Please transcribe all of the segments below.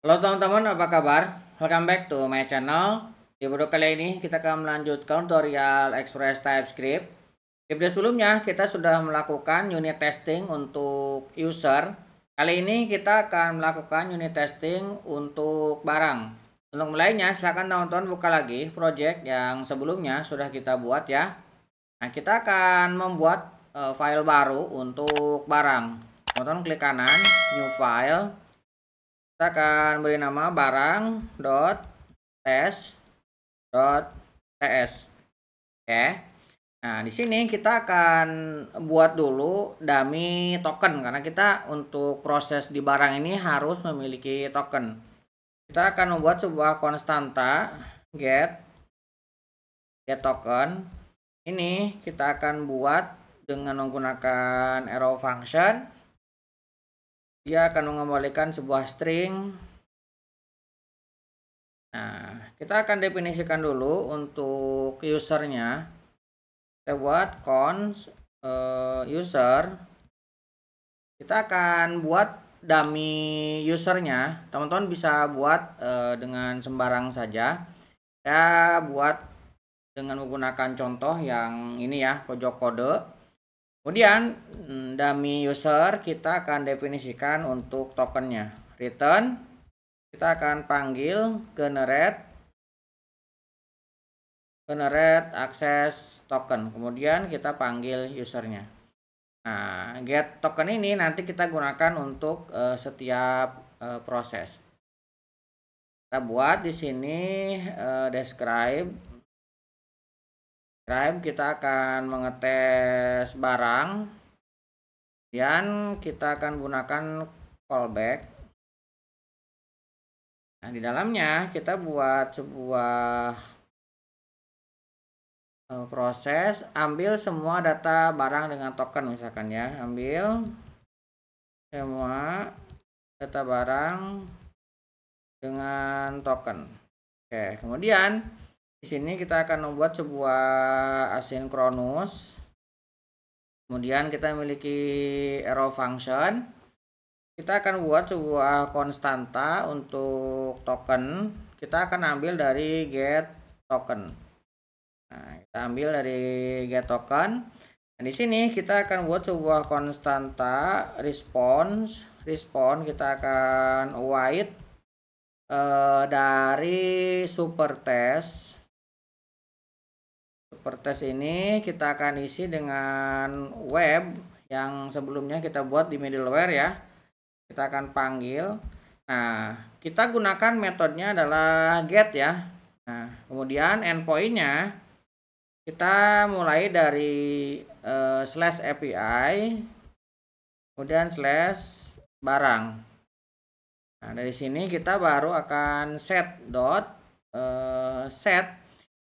Halo teman-teman, apa kabar? Welcome back to my channel. Di video kali ini kita akan melanjutkan tutorial Express TypeScript. Di video sebelumnya kita sudah melakukan unit testing untuk user. Kali ini kita akan melakukan unit testing untuk barang. Untuk mulainya silakan teman-teman buka lagi project yang sebelumnya sudah kita buat ya. Nah, kita akan membuat file baru untuk barang. Teman-teman klik kanan, new file. Kita akan beri nama barang.test.ts. Oke. Nah, di sini kita akan buat dulu dummy token karena kita untuk proses di barang ini harus memiliki token. Kita akan membuat sebuah konstanta get token. Ini kita akan buat dengan menggunakan arrow function. Dia akan mengembalikan sebuah string. Nah, kita akan definisikan dulu untuk usernya. Kita buat const user. Kita akan buat dummy usernya. Teman-teman bisa buat dengan sembarang saja. Saya buat dengan menggunakan contoh yang ini ya, pojok kode. Kemudian dummy user kita akan definisikan untuk tokennya. Return, kita akan panggil generate access token. Kemudian kita panggil usernya. Nah, get token ini nanti kita gunakan untuk setiap proses. Kita buat di sini describe. Kita akan mengetes barang. Kemudian kita akan gunakan callback. Nah, di dalamnya kita buat sebuah proses, ambil semua data barang dengan token misalkan ya. Ambil semua data barang dengan token. Oke, kemudian di sini kita akan membuat sebuah asynchronous. Kemudian kita memiliki arrow function. Kita akan buat sebuah konstanta untuk token. Kita akan ambil dari get token. Nah, kita ambil dari get token. Nah, di sini kita akan buat sebuah konstanta response. Kita akan await dari superTest. SuperTest ini kita akan isi dengan web yang sebelumnya kita buat di middleware ya. Kita akan panggil. Nah, kita gunakan metodenya adalah get ya. Nah, kemudian endpointnya kita mulai dari /API, kemudian /barang. Nah, dari sini kita baru akan set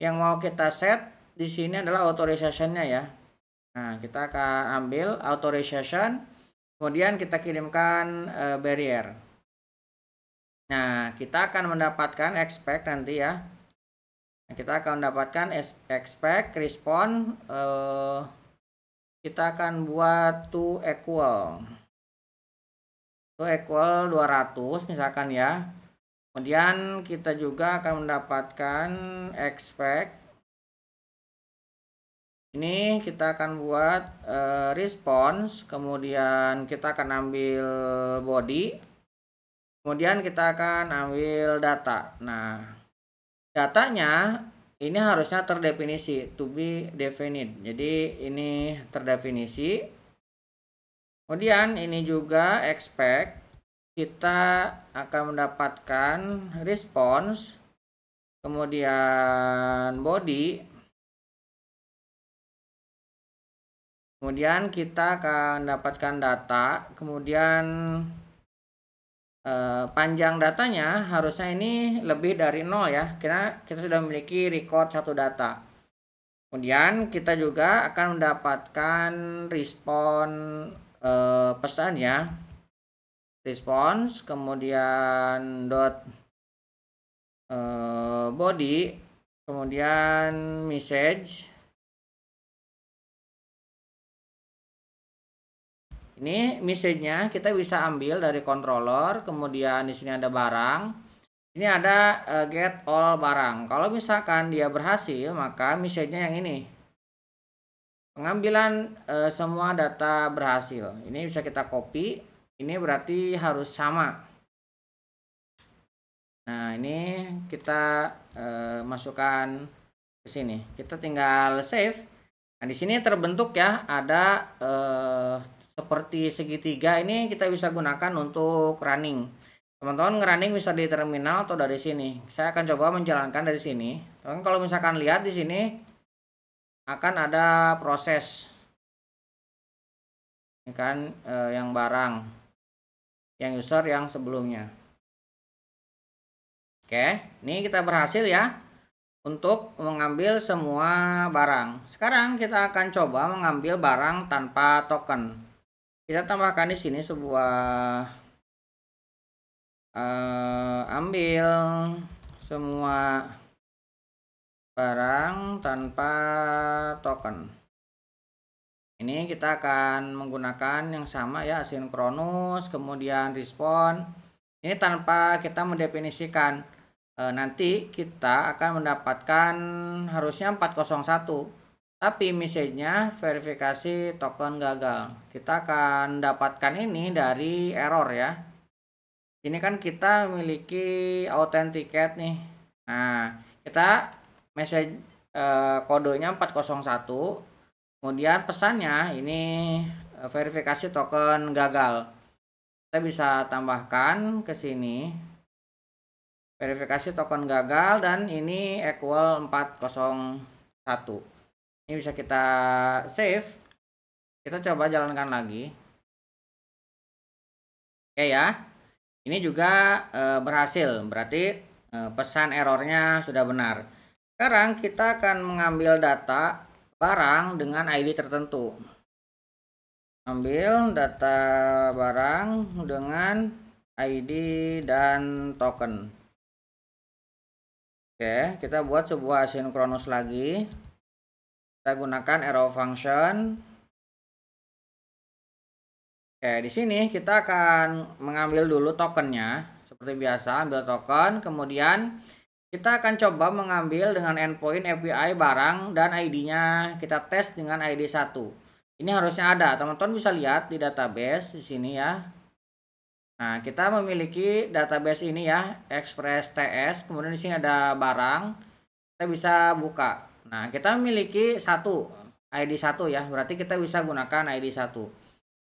yang mau kita set di sini adalah authorization-nya ya. Nah, kita akan ambil authorization, kemudian kita kirimkan barrier. Nah, kita akan mendapatkan expect nanti ya. Nah, kita akan mendapatkan expect respond. Kita akan buat to equal 200 misalkan ya. Kemudian kita juga akan mendapatkan expect. Ini kita akan buat response, kemudian kita akan ambil body, kemudian kita akan ambil data. Nah, datanya ini harusnya terdefinisi, to be definite. Jadi ini terdefinisi. Kemudian ini juga expect, kita akan mendapatkan response, kemudian body. Kemudian kita akan dapatkan data, kemudian panjang datanya harusnya ini lebih dari 0 ya, karena kita sudah memiliki record satu data. Kemudian kita juga akan mendapatkan respon pesan ya, response, kemudian body, kemudian message. Ini message-nya kita bisa ambil dari controller, kemudian di sini ada barang. Ini ada get all barang. Kalau misalkan dia berhasil, maka message-nya yang ini. Pengambilan semua data berhasil. Ini bisa kita copy. Ini berarti harus sama. Nah, ini kita masukkan ke sini. Kita tinggal save. Nah, di sini terbentuk ya, ada seperti segitiga. Ini kita bisa gunakan untuk running. Teman-teman ngerunning bisa di terminal atau dari sini. Saya akan coba menjalankan dari sini. Teman kalau misalkan lihat di sini akan ada proses. Ini kan yang barang, yang user yang sebelumnya. Oke, ini kita berhasil ya untuk mengambil semua barang. Sekarang kita akan coba mengambil barang tanpa token. Kita tambahkan di sini sebuah ambil semua barang tanpa token. Ini kita akan menggunakan yang sama ya, asinkronus, kemudian respon. Ini tanpa kita mendefinisikan. Nanti kita akan mendapatkan harusnya 401. Tapi message-nya verifikasi token gagal. Kita akan dapatkan ini dari error ya. Ini kan kita memiliki authenticate nih. Nah, kita message kodenya 401. Kemudian pesannya ini verifikasi token gagal. Kita bisa tambahkan ke sini verifikasi token gagal dan ini equal 401. Ini bisa kita save. Kita coba jalankan lagi. Oke ya. Ini juga berhasil. Berarti pesan errornya sudah benar. Sekarang kita akan mengambil data barang dengan ID tertentu. Ambil data barang dengan ID dan token. Oke, kita buat sebuah asinkronus lagi. Kita gunakan arrow function. Oke, di sini kita akan mengambil dulu tokennya. Seperti biasa, ambil token, kemudian kita akan coba mengambil dengan endpoint API barang dan ID-nya kita tes dengan ID 1. Ini harusnya ada. Teman-teman bisa lihat di database di sini ya. Nah, kita memiliki database ini ya, Express TS. Kemudian di sini ada barang. Kita bisa buka. Nah, kita memiliki ID 1 ya. Berarti kita bisa gunakan ID 1.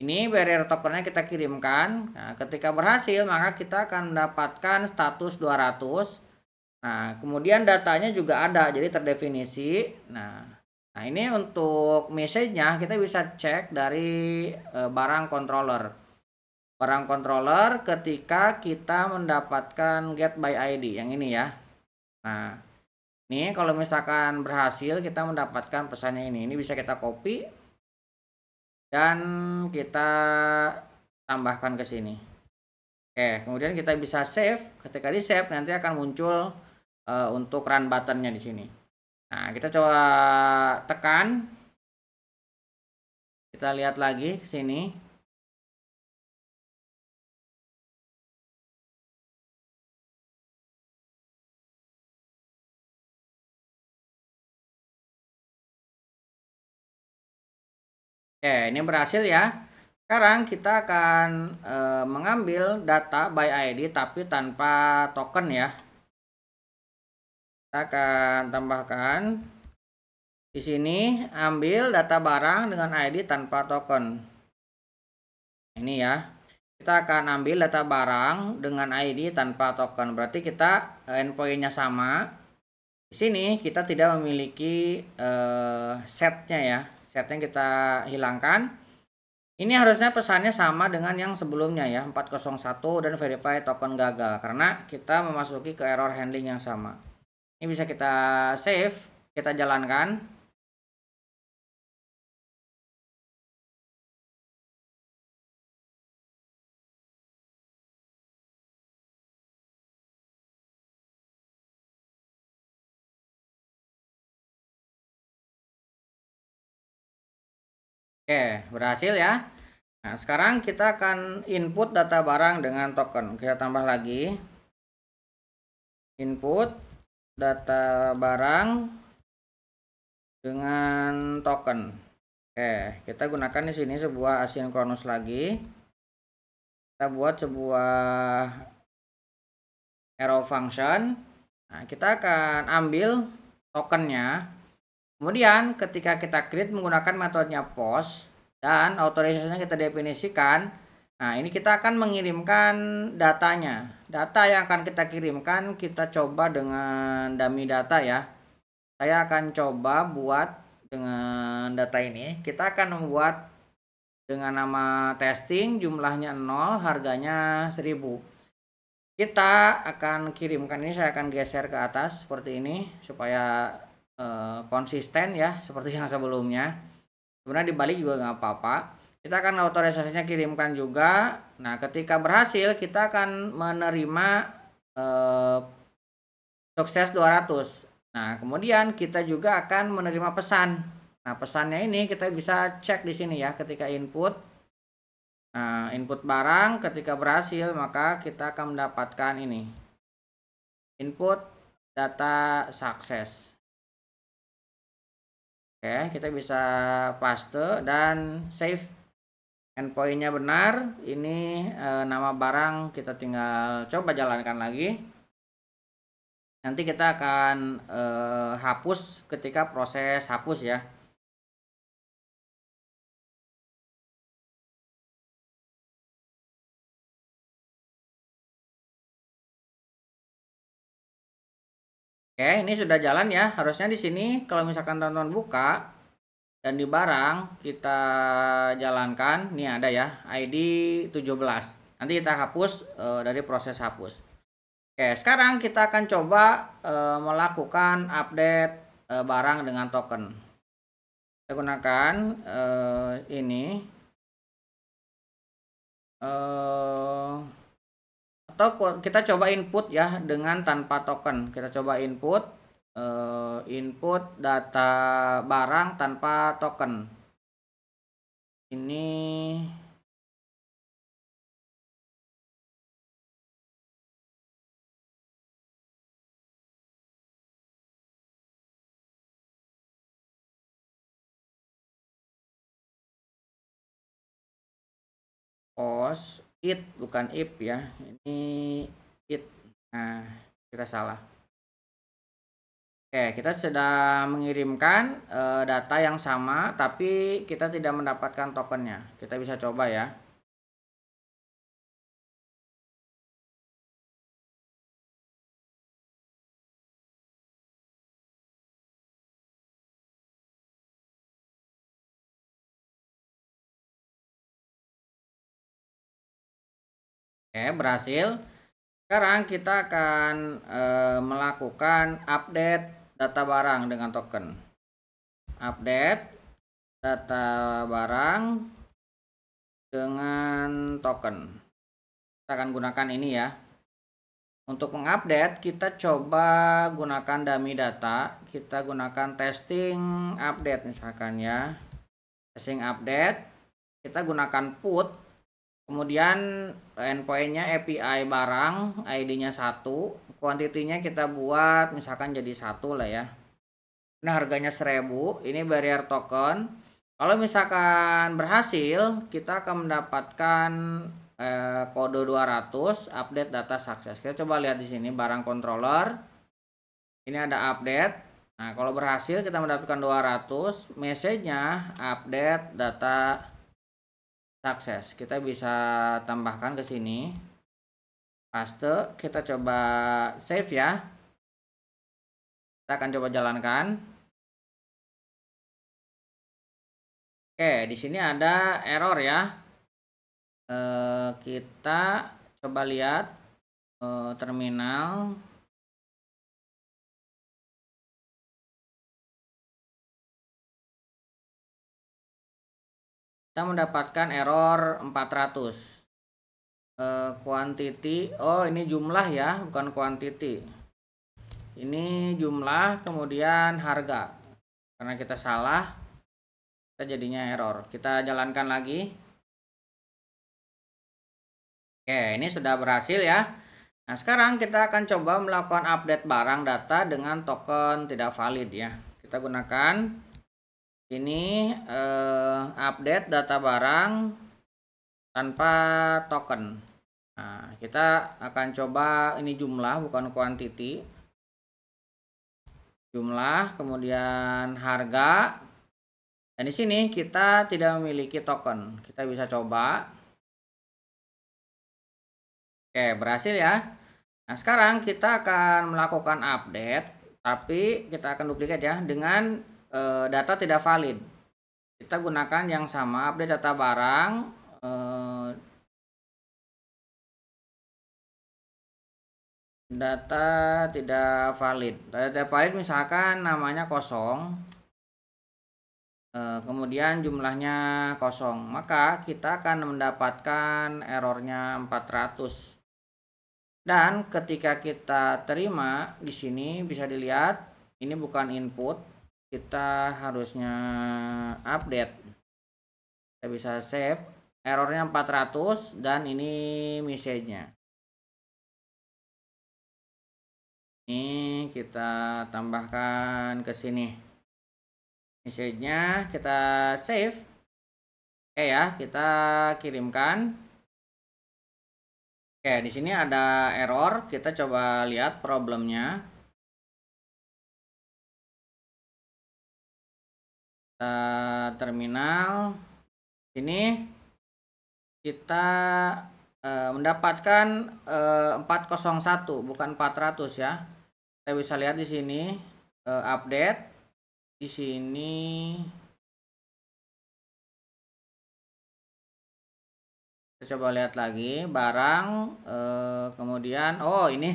Ini barrier tokennya kita kirimkan. Nah, ketika berhasil, maka kita akan mendapatkan status 200. Nah, kemudian datanya juga ada, jadi terdefinisi. Nah ini untuk message-nya kita bisa cek dari barang controller. Barang controller ketika kita mendapatkan get by ID yang ini ya. Nah, ini kalau misalkan berhasil kita mendapatkan pesannya ini bisa kita copy dan kita tambahkan ke sini. Oke, kemudian kita bisa save. Ketika di save nanti akan muncul untuk run buttonnya di sini. Nah, kita coba tekan. Kita lihat lagi ke sini. Oke, ini berhasil ya. Sekarang kita akan mengambil data by ID tapi tanpa token ya. Kita akan tambahkan di sini ambil data barang dengan ID tanpa token. Ini ya. Kita akan ambil data barang dengan ID tanpa token. Berarti kita endpoint-nya sama. Di sini kita tidak memiliki setnya ya. Setnya kita hilangkan. Ini harusnya pesannya sama dengan yang sebelumnya ya, 401 dan verify token gagal karena kita memasuki ke error handling yang sama. Ini bisa kita save, kita jalankan. Oke, berhasil ya. Nah, sekarang kita akan input data barang dengan token. Kita tambah lagi. Input data barang dengan token. Oke, kita gunakan di sini sebuah asinkronus lagi. Kita buat sebuah arrow function. Nah, kita akan ambil tokennya. Kemudian ketika kita create menggunakan metodenya post dan authorization-nya kita definisikan. Nah, ini kita akan mengirimkan datanya. Data yang akan kita kirimkan kita coba dengan dummy data ya. Saya akan coba buat dengan data ini. Kita akan membuat dengan nama testing, jumlahnya 0, harganya 1000. Kita akan kirimkan ini, saya akan geser ke atas seperti ini supaya konsisten ya seperti yang sebelumnya. Sebenarnya dibalik juga nggak apa-apa. Kita akan otorisasinya kirimkan juga. Nah, ketika berhasil kita akan menerima sukses 200. Nah, kemudian kita juga akan menerima pesan. Nah, pesannya ini kita bisa cek di sini ya ketika input. Nah, input barang ketika berhasil maka kita akan mendapatkan ini. Input data sukses. Oke, kita bisa paste dan save. Endpointnya benar. Ini nama barang, kita tinggal coba jalankan lagi. Nanti kita akan hapus ketika proses hapus ya. Oke, ini sudah jalan ya. Harusnya di sini kalau misalkan teman-teman buka dan di barang kita jalankan, nih ada ya ID 17. Nanti kita hapus dari proses hapus. Oke, sekarang kita akan coba melakukan update barang dengan token. Kita gunakan ini atau kita coba input ya dengan tanpa token. Kita coba input data barang tanpa token. Ini post it bukan if ya, ini it. Nah, kita salah. Oke, kita sudah mengirimkan data yang sama tapi kita tidak mendapatkan tokennya. Kita bisa coba ya. Oke, berhasil. Sekarang kita akan melakukan update data barang dengan token. Update data barang dengan token. Kita akan gunakan ini ya. Untuk mengupdate kita coba gunakan dummy data. Kita gunakan testing update misalkan ya. Testing update. Kita gunakan put. Kemudian endpointnya API barang, ID-nya 1, kuantitinya kita buat misalkan jadi 1 lah ya. Nah, harganya 1000, ini barrier token. Kalau misalkan berhasil, kita akan mendapatkan kode 200 update data sukses. Kita coba lihat di sini barang controller. Ini ada update. Nah, kalau berhasil kita mendapatkan 200, message-nya update data sukses. Kita bisa tambahkan ke sini. Paste, kita coba save ya. Kita akan coba jalankan. Oke, di sini ada error ya. Kita coba lihat terminal. Kita mendapatkan error 400. Quantity, oh ini jumlah ya, bukan quantity. Ini jumlah kemudian harga. Karena kita salah, kita jadinya error. Kita jalankan lagi. Oke, ini sudah berhasil ya. Nah, sekarang kita akan coba melakukan update barang data dengan token tidak valid ya. Kita gunakan ini update data barang tanpa token. Nah, kita akan coba ini jumlah bukan quantity. Jumlah, kemudian harga. Dan di sini kita tidak memiliki token. Kita bisa coba. Oke, berhasil ya. Nah, sekarang kita akan melakukan update, tapi kita akan duplikat ya dengan data tidak valid. Kita gunakan yang sama, update data barang, data tidak valid. Data tidak valid misalkan namanya kosong, kemudian jumlahnya kosong, maka kita akan mendapatkan errornya 400. Dan ketika kita terima di sini bisa dilihat ini bukan input, kita harusnya update. Kita bisa save, errornya 400 dan ini message-nya. Ini kita tambahkan ke sini. Message-nya kita save. Oke ya, kita kirimkan. Oke, di sini ada error. Kita coba lihat problemnya. Kita terminal. Sini kita mendapatkan 401 bukan 400 ya. Kita bisa lihat di sini update. Di sini kita coba lihat lagi barang, kemudian oh ini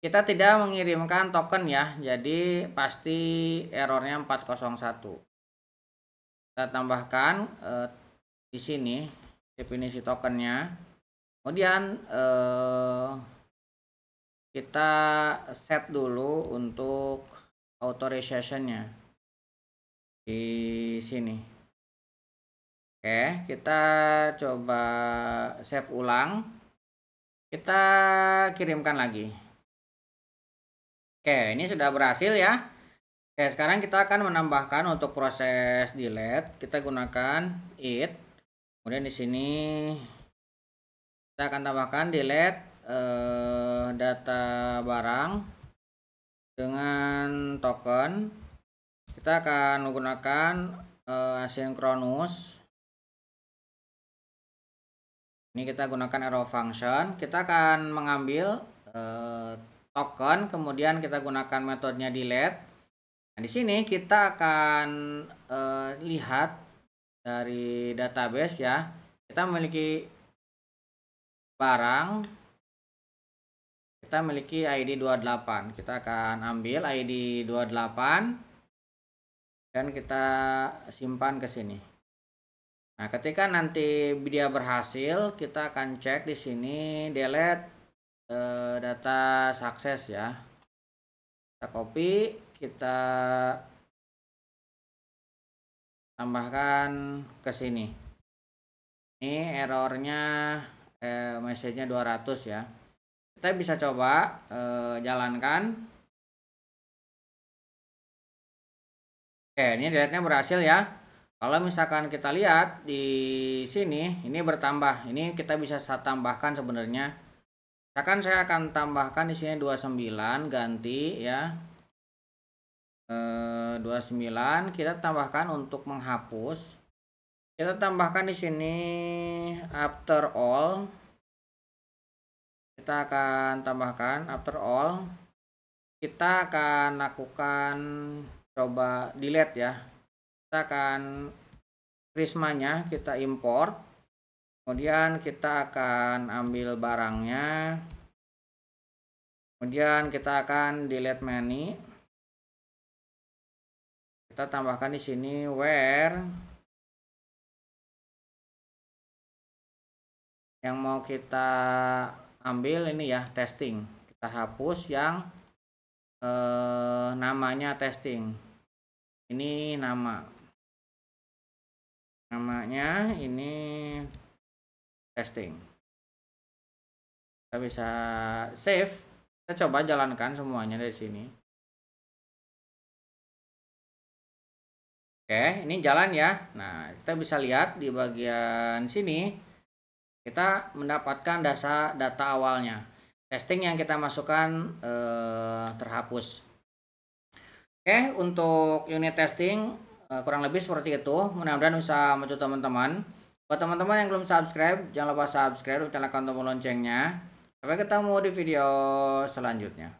kita tidak mengirimkan token ya, jadi pasti errornya 401. Kita tambahkan di sini definisi tokennya, kemudian kita set dulu untuk authorization-nya di sini. Oke, kita coba save ulang. Kita kirimkan lagi. Oke, ini sudah berhasil ya. Oke, sekarang kita akan menambahkan untuk proses delete. Kita gunakan it. Kemudian di sini kita akan tambahkan delete data barang dengan token. Kita akan menggunakan asynchronous. Ini kita gunakan arrow function. Kita akan mengambil token, kemudian kita gunakan metodenya delete. Nah, di sini kita akan lihat dari database ya. Kita memiliki barang. Kita memiliki ID 28. Kita akan ambil ID 28 dan kita simpan ke sini. Nah, ketika nanti dia berhasil, kita akan cek di sini delete data sukses ya. Kita copy, kita tambahkan ke sini. Ini errornya message-nya 200 ya. Kita bisa coba jalankan. Oke, ini delete-nya berhasil ya. Kalau misalkan kita lihat di sini, ini bertambah. Ini kita bisa tambahkan sebenarnya. Misalkan saya akan tambahkan di sini 29 ganti ya. 29 kita tambahkan untuk menghapus. Kita tambahkan di sini after all. Kita akan tambahkan after all. Kita akan lakukan coba delete ya. Kita akan prismanya kita import, kemudian kita akan ambil barangnya, kemudian kita akan delete many. Kita tambahkan di sini where yang mau kita ambil ini ya testing. Kita hapus yang namanya testing. Ini namanya ini testing. Kita bisa save. Kita coba jalankan semuanya dari sini. Oke, ini jalan ya. Nah, kita bisa lihat di bagian sini kita mendapatkan data awalnya. Testing yang kita masukkan terhapus. Oke, untuk unit testing kurang lebih seperti itu. Mudah-mudahan bisa membantu teman-teman. Buat teman-teman yang belum subscribe, jangan lupa subscribe dan nyalakan tombol loncengnya. Sampai ketemu di video selanjutnya.